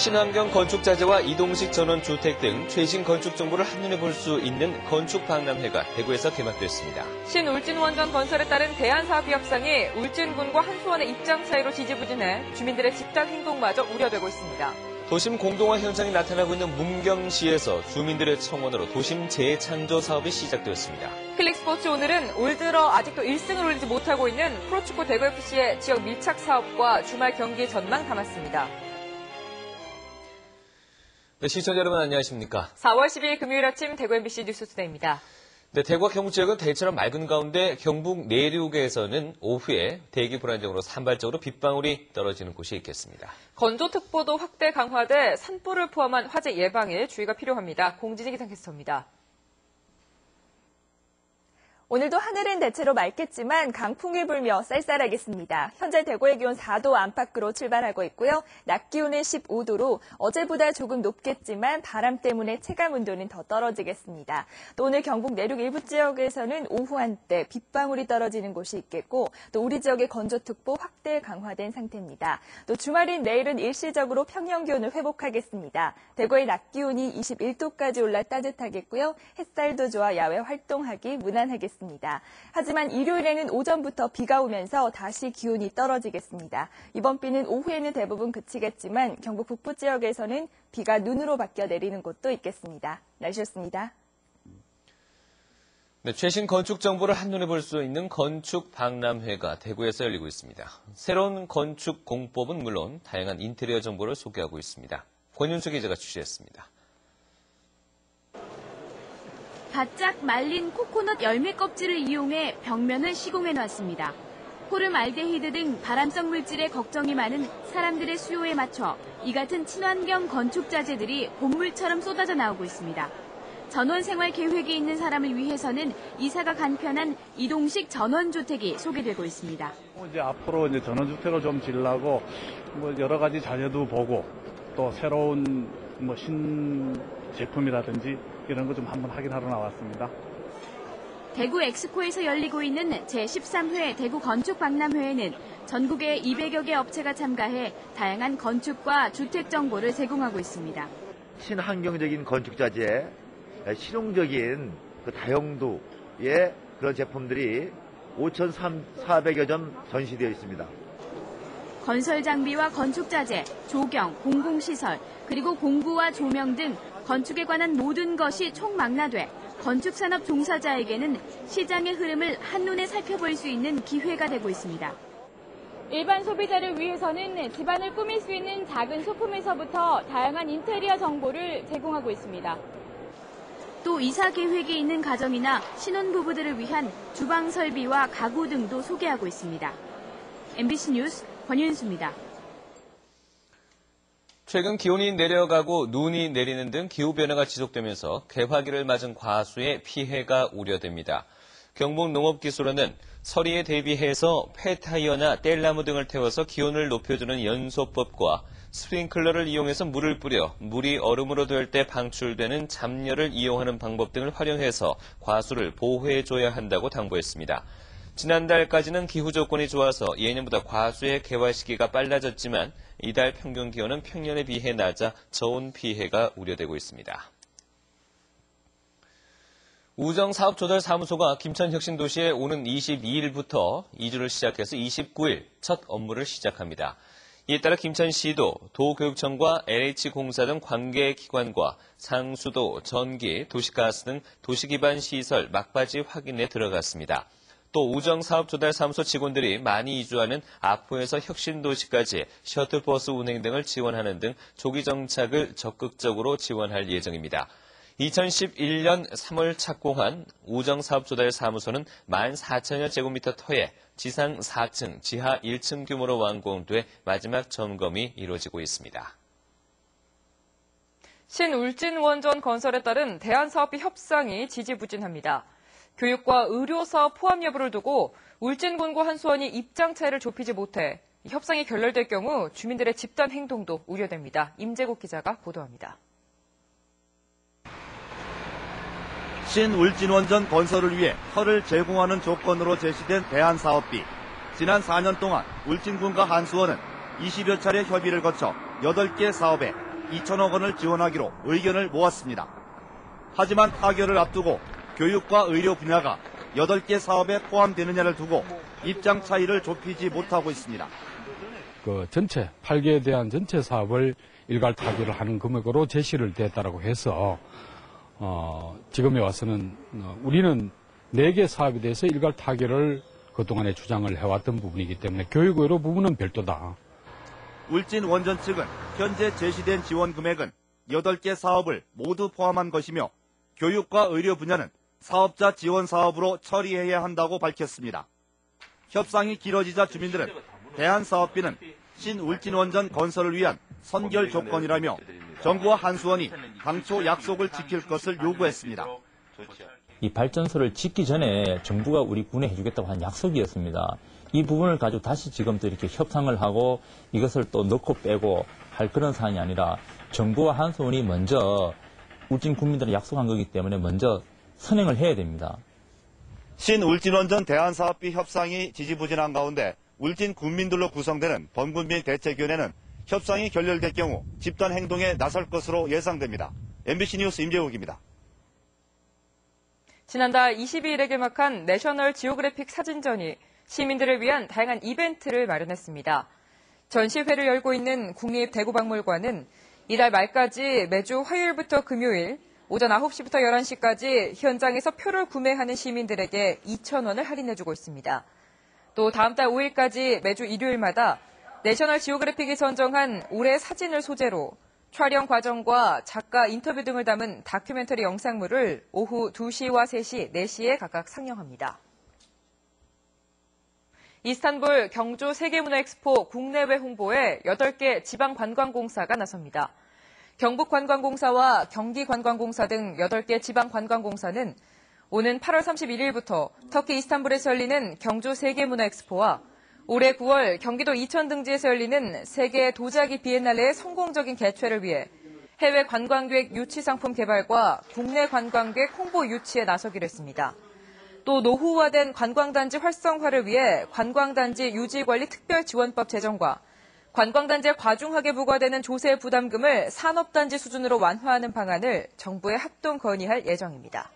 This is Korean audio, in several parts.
친환경 건축자재와 이동식 전원주택 등 최신 건축 정보를 한눈에 볼 수 있는 건축박람회가 대구에서 개막됐습니다. 신울진원전 건설에 따른 대안사업비 협상이 울진군과 한수원의 입장 차이로 지지부진해 주민들의 집단 행동마저 우려되고 있습니다. 도심 공동화 현상이 나타나고 있는 문경시에서 주민들의 청원으로 도심 재창조 사업이 시작되었습니다. 클릭스포츠 오늘은 올 들어 아직도 1승을 올리지 못하고 있는 프로축구 대구FC의 지역 밀착 사업과 주말 경기 전망 담았습니다. 네, 시청자 여러분 안녕하십니까? 4월 12일 금요일 아침 대구 MBC 뉴스투데이입니다. 네, 대구와 경북 지역은 대체로 맑은 가운데 경북 내륙에서는 오후에 대기 불안정으로 산발적으로 빗방울이 떨어지는 곳이 있겠습니다. 건조특보도 확대 강화돼 산불을 포함한 화재 예방에 주의가 필요합니다. 공진희 기상캐스터입니다. 오늘도 하늘은 대체로 맑겠지만 강풍이 불며 쌀쌀하겠습니다. 현재 대구의 기온 4도 안팎으로 출발하고 있고요. 낮 기온은 15도로 어제보다 조금 높겠지만 바람 때문에 체감 온도는 더 떨어지겠습니다. 또 오늘 경북 내륙 일부 지역에서는 오후 한때 빗방울이 떨어지는 곳이 있겠고 또 우리 지역의 건조특보 확대 강화된 상태입니다. 또 주말인 내일은 일시적으로 평년 기온을 회복하겠습니다. 대구의 낮 기온이 21도까지 올라 따뜻하겠고요. 햇살도 좋아 야외 활동하기 무난하겠습니다. 하지만 일요일에는 오전부터 비가 오면서 다시 기온이 떨어지겠습니다. 이번 비는 오후에는 대부분 그치겠지만 경북 북부 지역에서는 비가 눈으로 바뀌어 내리는 곳도 있겠습니다. 날씨였습니다. 네, 최신 건축 정보를 한눈에 볼 수 있는 건축박람회가 대구에서 열리고 있습니다. 새로운 건축 공법은 물론 다양한 인테리어 정보를 소개하고 있습니다. 권윤수 기자가 취재했습니다. 바짝 말린 코코넛 열매 껍질을 이용해 벽면을 시공해놨습니다. 포름알데히드 등 발암성 물질에 걱정이 많은 사람들의 수요에 맞춰 이 같은 친환경 건축 자재들이 본물처럼 쏟아져 나오고 있습니다. 전원 생활 계획이 있는 사람을 위해서는 이사가 간편한 이동식 전원주택이 소개되고 있습니다. 이제 앞으로 이제 전원주택을 좀 지으려고 여러 가지 자재도 보고 또 새로운 신제품이라든지 이런 거 좀 한번 확인하러 나왔습니다. 대구 엑스코에서 열리고 있는 제13회 대구 건축박람회에는 전국의 200여 개 업체가 참가해 다양한 건축과 주택 정보를 제공하고 있습니다. 친환경적인 건축자재, 실용적인 다용도의 그런 제품들이 5,400여 점 전시되어 있습니다. 건설 장비와 건축 자재, 조경, 공공시설, 그리고 공구와 조명 등 건축에 관한 모든 것이 총망라돼 건축산업 종사자에게는 시장의 흐름을 한눈에 살펴볼 수 있는 기회가 되고 있습니다. 일반 소비자를 위해서는 집안을 꾸밀 수 있는 작은 소품에서부터 다양한 인테리어 정보를 제공하고 있습니다. 또 이사 계획이 있는 가정이나 신혼부부들을 위한 주방 설비와 가구 등도 소개하고 있습니다. MBC 뉴스 권윤수입니다. 최근 기온이 내려가고 눈이 내리는 등 기후변화가 지속되면서 개화기를 맞은 과수의 피해가 우려됩니다. 경북농업기술원은 서리에 대비해서 폐타이어나 뗄나무 등을 태워서 기온을 높여주는 연소법과 스프링클러를 이용해서 물을 뿌려 물이 얼음으로 될 때 방출되는 잡열을 이용하는 방법 등을 활용해서 과수를 보호해줘야 한다고 당부했습니다. 지난달까지는 기후 조건이 좋아서 예년보다 과수의 개화 시기가 빨라졌지만 이달 평균 기온은 평년에 비해 낮아 저온 피해가 우려되고 있습니다. 우정사업조달사무소가 김천혁신도시에 오는 22일부터 이주를 시작해서 29일 첫 업무를 시작합니다. 이에 따라 김천시도 도교육청과 LH공사 등 관계기관과 상수도, 전기, 도시가스 등 도시기반 시설 막바지 확인에 들어갔습니다. 또 우정사업조달사무소 직원들이 많이 이주하는 아포에서 혁신도시까지 셔틀버스 운행 등을 지원하는 등 조기 정착을 적극적으로 지원할 예정입니다. 2011년 3월 착공한 우정사업조달사무소는 14,000여 제곱미터 터에 지상 4층, 지하 1층 규모로 완공돼 마지막 점검이 이루어지고 있습니다. 신울진원전 건설에 따른 대안사업비 협상이 지지부진합니다. 교육과 의료사업 포함 여부를 두고 울진군과 한수원이 입장 차이를 좁히지 못해 협상이 결렬될 경우 주민들의 집단 행동도 우려됩니다. 임재국 기자가 보도합니다. 신울진원전 건설을 위해 터를 제공하는 조건으로 제시된 대안사업비. 지난 4년 동안 울진군과 한수원은 20여 차례 협의를 거쳐 8개 사업에 2천억 원을 지원하기로 의견을 모았습니다. 하지만 타결을 앞두고 교육과 의료 분야가 8개 사업에 포함되느냐를 두고 입장 차이를 좁히지 못하고 있습니다. 그 전체 8개에 대한 전체 사업을 일괄 타결을 하는 금액으로 제시를 됐다라고 해서 지금에 와서는 우리는 4개 사업에 대해서 일괄 타결을 그동안에 주장을 해왔던 부분이기 때문에 교육의료 부분은 별도다. 울진 원전 측은 현재 제시된 지원 금액은 8개 사업을 모두 포함한 것이며 교육과 의료 분야는 사업자 지원 사업으로 처리해야 한다고 밝혔습니다. 협상이 길어지자 주민들은 대한사업비는 신울진원전 건설을 위한 선결 조건이라며 정부와 한수원이 당초 약속을 지킬 것을 요구했습니다. 이 발전소를 짓기 전에 정부가 우리 군에 해주겠다고 한 약속이었습니다. 이 부분을 가지고 다시 지금 또 이렇게 협상을 하고 이것을 또 넣고 빼고 할 그런 사안이 아니라 정부와 한수원이 먼저 울진 국민들은 약속한 거기 때문에 먼저 선행을 해야 됩니다. 신울진원전 대안사업비 협상이 지지부진한 가운데 울진 군민들로 구성되는 범군민 대책위원회는 협상이 결렬될 경우 집단 행동에 나설 것으로 예상됩니다. MBC 뉴스 임재욱입니다. 지난달 22일에 개막한 내셔널 지오그래픽 사진전이 시민들을 위한 다양한 이벤트를 마련했습니다. 전시회를 열고 있는 국립대구박물관은 이달 말까지 매주 화요일부터 금요일 오전 9시부터 11시까지 현장에서 표를 구매하는 시민들에게 2,000원을 할인해주고 있습니다. 또 다음 달 5일까지 매주 일요일마다 내셔널 지오그래픽이 선정한 올해 사진을 소재로 촬영 과정과 작가 인터뷰 등을 담은 다큐멘터리 영상물을 오후 2시와 3시, 4시에 각각 상영합니다. 이스탄불 경주 세계문화엑스포 국내외 홍보에 8개 지방관광공사가 나섭니다. 경북관광공사와 경기관광공사 등 8개 지방관광공사는 오는 8월 31일부터 터키 이스탄불에서 열리는 경주 세계문화엑스포와 올해 9월 경기도 이천 등지에서 열리는 세계 도자기 비엔날레의 성공적인 개최를 위해 해외 관광객 유치 상품 개발과 국내 관광객 홍보 유치에 나서기로 했습니다. 또 노후화된 관광단지 활성화를 위해 관광단지 유지관리 특별지원법 제정과 관광단지에 과중하게 부과되는 조세 부담금을 산업단지 수준으로 완화하는 방안을 정부에 합동 건의할 예정입니다.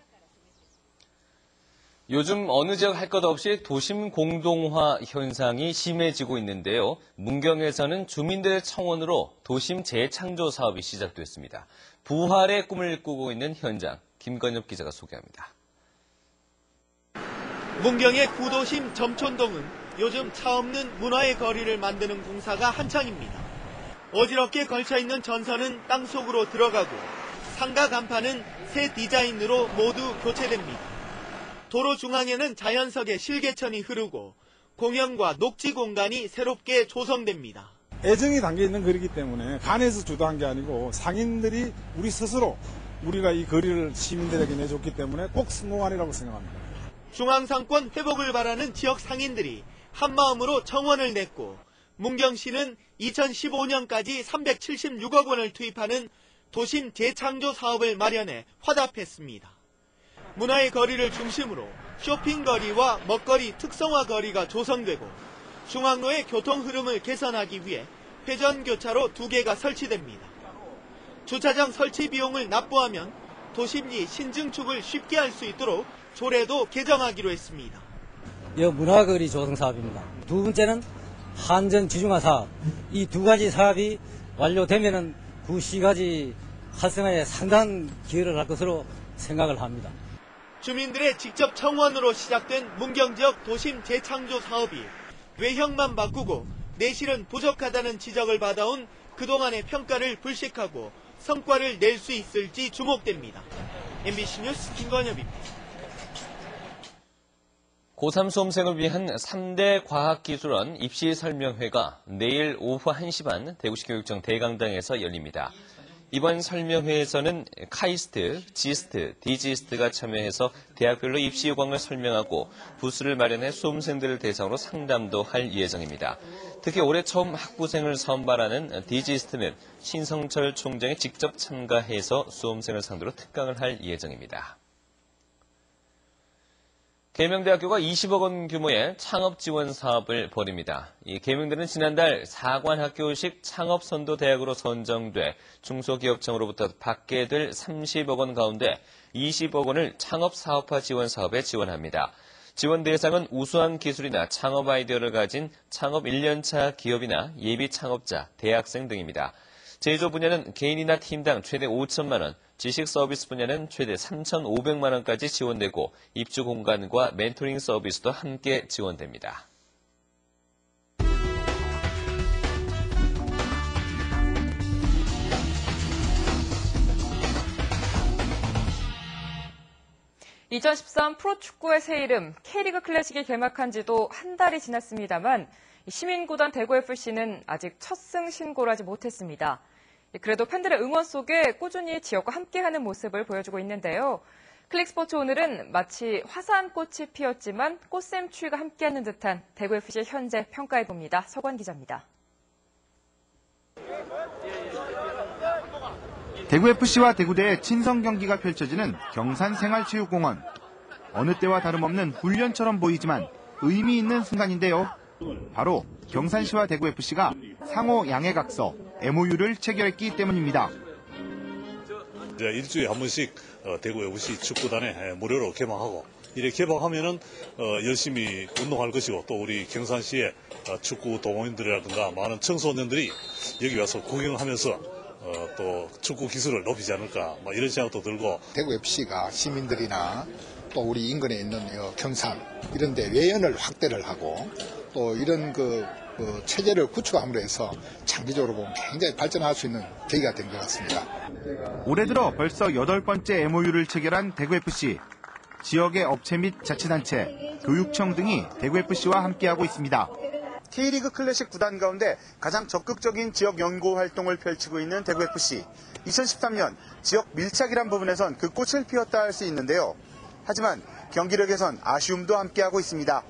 요즘 어느 지역 할 것 없이 도심 공동화 현상이 심해지고 있는데요. 문경에서는 주민들의 청원으로 도심 재창조 사업이 시작됐습니다. 부활의 꿈을 꾸고 있는 현장, 김건엽 기자가 소개합니다. 문경의 구도심 점촌동은 요즘 차 없는 문화의 거리를 만드는 공사가 한창입니다. 어지럽게 걸쳐있는 전선은 땅속으로 들어가고 상가 간판은 새 디자인으로 모두 교체됩니다. 도로 중앙에는 자연석의 실개천이 흐르고 공연과 녹지 공간이 새롭게 조성됩니다. 애정이 담겨있는 거리이기 때문에 간에서 주도한 게 아니고 상인들이 우리 스스로 우리가 이 거리를 시민들에게 내줬기 때문에 꼭 성공하리라고 생각합니다. 중앙상권 회복을 바라는 지역 상인들이 한마음으로 청원을 냈고 문경시는 2015년까지 376억 원을 투입하는 도심 재창조 사업을 마련해 화답했습니다. 문화의 거리를 중심으로 쇼핑거리와 먹거리 특성화 거리가 조성되고 중앙로의 교통 흐름을 개선하기 위해 회전교차로 2개가 설치됩니다. 주차장 설치 비용을 납부하면 도심리 신증축을 쉽게 할 수 있도록 조례도 개정하기로 했습니다. 이 문화거리 조성 사업입니다. 두 번째는 한전 지중화 사업. 이 두 가지 사업이 완료되면은 구시가지 활성화에 상당한 기여를 할 것으로 생각을 합니다. 주민들의 직접 청원으로 시작된 문경 지역 도심 재창조 사업이 외형만 바꾸고 내실은 부족하다는 지적을 받아온 그동안의 평가를 불식하고 성과를 낼 수 있을지 주목됩니다. MBC 뉴스 김건엽입니다. 고3 수험생을 위한 3대 과학기술원 입시 설명회가 내일 오후 1시 반 대구시 교육청 대강당에서 열립니다. 이번 설명회에서는 카이스트, 지스트, 디지스트가 참여해서 대학별로 입시 요강을 설명하고 부스를 마련해 수험생들을 대상으로 상담도 할 예정입니다. 특히 올해 처음 학부생을 선발하는 디지스트는 신성철 총장이 직접 참가해서 수험생을 상대로 특강을 할 예정입니다. 계명대학교가 20억 원 규모의 창업 지원 사업을 벌입니다. 이 계명대는 지난달 사관학교식 창업선도대학으로 선정돼 중소기업청으로부터 받게 될 30억 원 가운데 20억 원을 창업사업화 지원 사업에 지원합니다. 지원 대상은 우수한 기술이나 창업 아이디어를 가진 창업 1년차 기업이나 예비 창업자, 대학생 등입니다. 제조 분야는 개인이나 팀당 최대 5천만 원, 지식 서비스 분야는 최대 3,500만 원까지 지원되고 입주 공간과 멘토링 서비스도 함께 지원됩니다. (2013) 프로축구의 새 이름 K리그 클래식이 개막한 지도 한 달이 지났습니다만 시민구단 대구FC는 아직 첫 승 신고를 하지 못했습니다. 그래도 팬들의 응원 속에 꾸준히 지역과 함께하는 모습을 보여주고 있는데요. 클릭스포츠 오늘은 마치 화사한 꽃이 피었지만 꽃샘추위가 함께하는 듯한 대구FC의 현재 평가해봅니다. 서관 기자입니다. 대구FC와 대구대의 친선 경기가 펼쳐지는 경산생활체육공원. 어느 때와 다름없는 훈련처럼 보이지만 의미 있는 순간인데요. 바로 경산시와 대구FC가 상호 양해각서, MOU를 체결했기 때문입니다. 이제 일주일에 한 번씩 대구FC 축구단에 무료로 개방하고, 이렇게 개방하면은 열심히 운동할 것이고, 또 우리 경산시의 축구 동호인들이라든가 많은 청소년들이 여기 와서 구경하면서 또 축구 기술을 높이지 않을까, 이런 생각도 들고. 대구FC가 시민들이나 또 우리 인근에 있는 경산 이런 데 외연을 확대를 하고 또 이런 체제를 구축함으로 해서 장기적으로 보면 굉장히 발전할 수 있는 계기가 된 것 같습니다. 올해 들어 벌써 8번째 MOU를 체결한 대구FC. 지역의 업체 및 자치단체, 교육청 등이 대구FC와 함께하고 있습니다. K리그 클래식 구단 가운데 가장 적극적인 지역 연구 활동을 펼치고 있는 대구FC. 2013년 지역 밀착이란 부분에선 그 꽃을 피웠다 할 수 있는데요. 하지만 경기력에선 아쉬움도 함께하고 있습니다.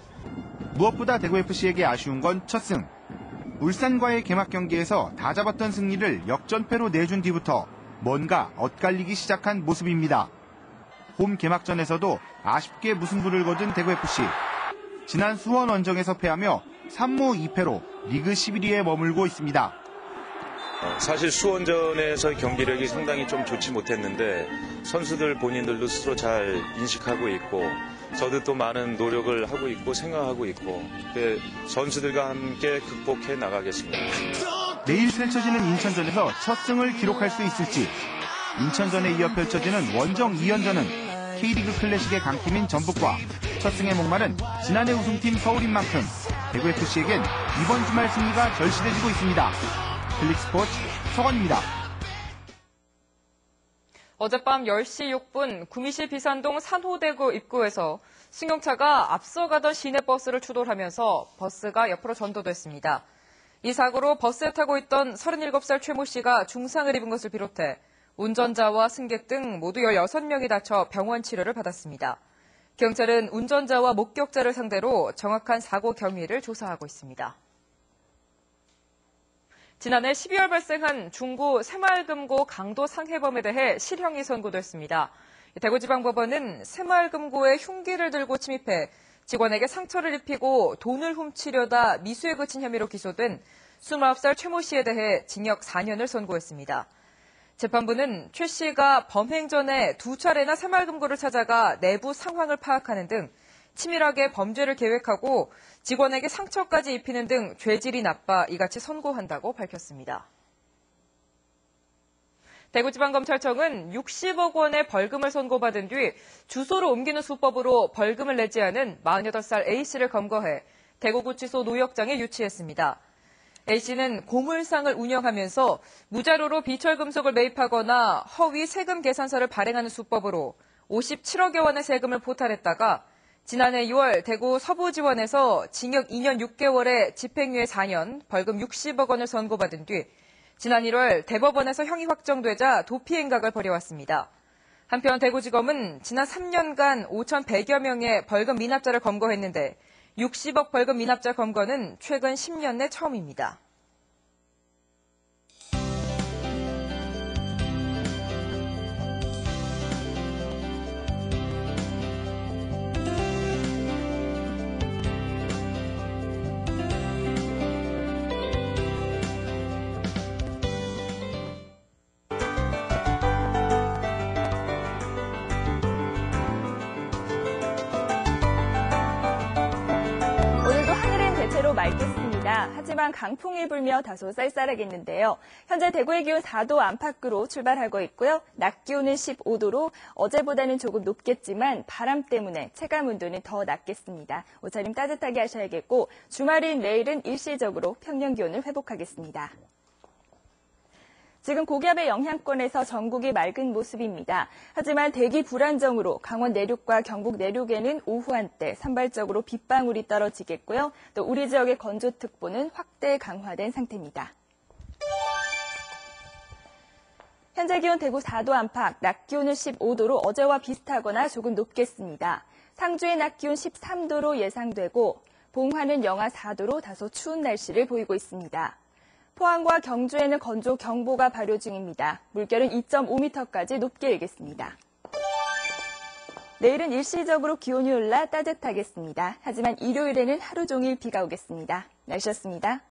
무엇보다 대구FC에게 아쉬운 건 첫 승. 울산과의 개막 경기에서 다 잡았던 승리를 역전패로 내준 뒤부터 뭔가 엇갈리기 시작한 모습입니다. 홈 개막전에서도 아쉽게 무승부를 거둔 대구FC. 지난 수원 원정에서 패하며 3무 2패로 리그 11위에 머물고 있습니다. 사실 수원전에서의 경기력이 상당히 좀 좋지 못했는데 선수들 본인들도 스스로 잘 인식하고 있고 저도 또 많은 노력을 하고 있고 생각하고 있고 선수들과 함께 극복해 나가겠습니다. 내일 펼쳐지는 인천전에서 첫 승을 기록할 수 있을지, 인천전에 이어 펼쳐지는 원정 2연전은 K리그 클래식의 강팀인 전북과 첫 승의 목마른 지난해 우승팀 서울인 만큼 대구FC에겐 이번 주말 승리가 절실해지고 있습니다. 클릭스포츠 서건입니다. 어젯밤 10시 6분 구미시 비산동 산호대교 입구에서 승용차가 앞서가던 시내버스를 추돌하면서 버스가 옆으로 전도됐습니다. 이 사고로 버스에 타고 있던 37살 최모 씨가 중상을 입은 것을 비롯해 운전자와 승객 등 모두 16명이 다쳐 병원 치료를 받았습니다. 경찰은 운전자와 목격자를 상대로 정확한 사고 경위를 조사하고 있습니다. 지난해 12월 발생한 중구 새마을금고 강도 상해범에 대해 실형이 선고됐습니다. 대구지방법원은 새마을금고에 흉기를 들고 침입해 직원에게 상처를 입히고 돈을 훔치려다 미수에 그친 혐의로 기소된 29살 최모 씨에 대해 징역 4년을 선고했습니다. 재판부는 최 씨가 범행 전에 2차례나 새마을금고를 찾아가 내부 상황을 파악하는 등 치밀하게 범죄를 계획하고 직원에게 상처까지 입히는 등 죄질이 나빠 이같이 선고한다고 밝혔습니다. 대구지방검찰청은 60억 원의 벌금을 선고받은 뒤 주소를 옮기는 수법으로 벌금을 내지 않은 48살 A씨를 검거해 대구구치소 노역장에 유치했습니다. A씨는 고물상을 운영하면서 무자료로 비철금속을 매입하거나 허위 세금 계산서를 발행하는 수법으로 57억여 원의 세금을 포탈했다가 지난해 6월 대구 서부지원에서 징역 2년 6개월에 집행유예 4년, 벌금 60억 원을 선고받은 뒤 지난 1월 대법원에서 형이 확정되자 도피 행각을 벌여왔습니다. 한편 대구지검은 지난 3년간 5,100여 명의 벌금 미납자를 검거했는데 60억 벌금 미납자 검거는 최근 10년 내 처음입니다. 맑겠습니다. 하지만 강풍이 불며 다소 쌀쌀하겠는데요. 현재 대구의 기온 4도 안팎으로 출발하고 있고요. 낮 기온은 15도로 어제보다는 조금 높겠지만 바람 때문에 체감 온도는 더 낮겠습니다. 옷차림 따뜻하게 하셔야겠고 주말인 내일은 일시적으로 평년 기온을 회복하겠습니다. 지금 고기압의 영향권에서 전국이 맑은 모습입니다. 하지만 대기 불안정으로 강원 내륙과 경북 내륙에는 오후 한때 산발적으로 빗방울이 떨어지겠고요. 또 우리 지역의 건조특보는 확대 강화된 상태입니다. 현재 기온 대구 4도 안팎, 낮 기온은 15도로 어제와 비슷하거나 조금 높겠습니다. 상주의 낮 기온 13도로 예상되고 봉화는 영하 4도로 다소 추운 날씨를 보이고 있습니다. 포항과 경주에는 건조 경보가 발효 중입니다. 물결은 2.5m까지 높게 일겠습니다. 내일은 일시적으로 기온이 올라 따뜻하겠습니다. 하지만 일요일에는 하루 종일 비가 오겠습니다. 날씨였습니다.